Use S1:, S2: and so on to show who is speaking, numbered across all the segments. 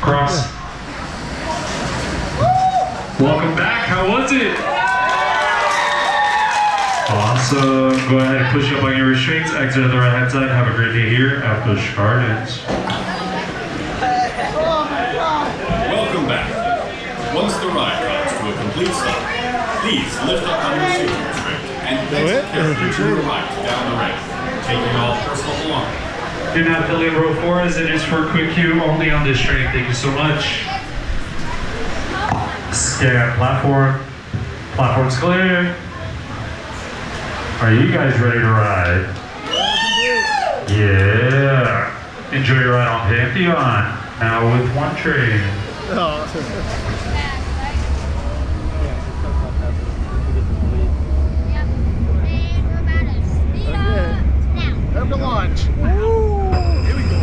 S1: Cross. Welcome back. How was it? Awesome. Go ahead and push up on your restraints. Exit to the right hand side. Have a great day here at Busch Gardens.
S2: Welcome back. Once the ride comes to a complete stop, please lift up on your safety restraint and exit carefully to your right down the ramp, taking all personal belongings.
S1: Do not fill in row 4 as it is for a quick queue only on this train. Thank you so much. Scan platform. Platform's clear. Are you guys ready to ride? Yeah. Enjoy your ride on Pantheon. Now with one train.
S3: Time to launch. Here we go.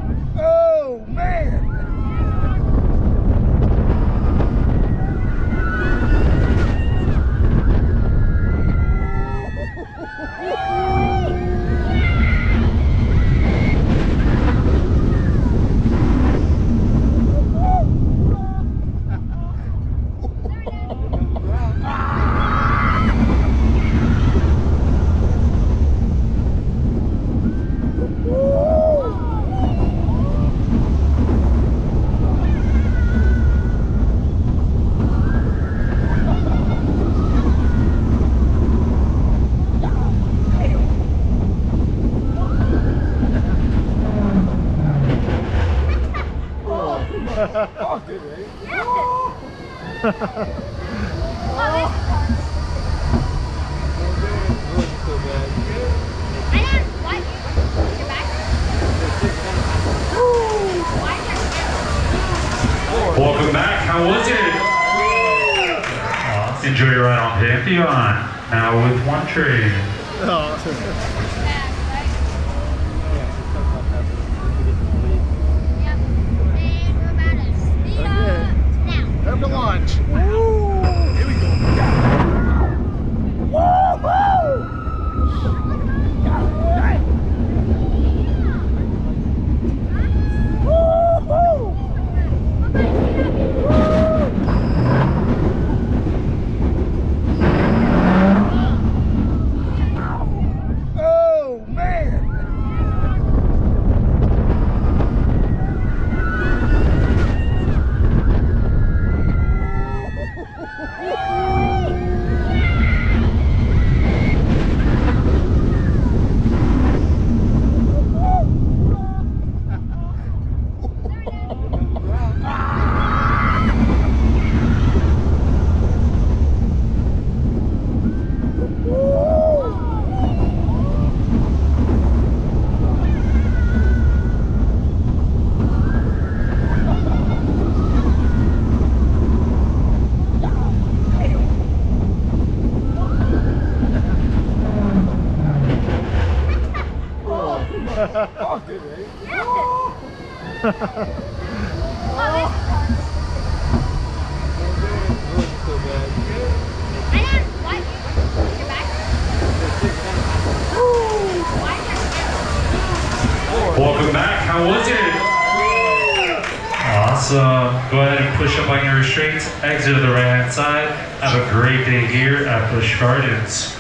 S3: Oh man.
S1: Welcome back. How was it? Enjoy your ride on Pantheon. Now with one train.
S3: Time to launch. Here we go. Oh man.
S1: Welcome back. How was it? Awesome. Go ahead and push up on your restraints. Exit to the right hand side. Have a great day here at Busch Gardens.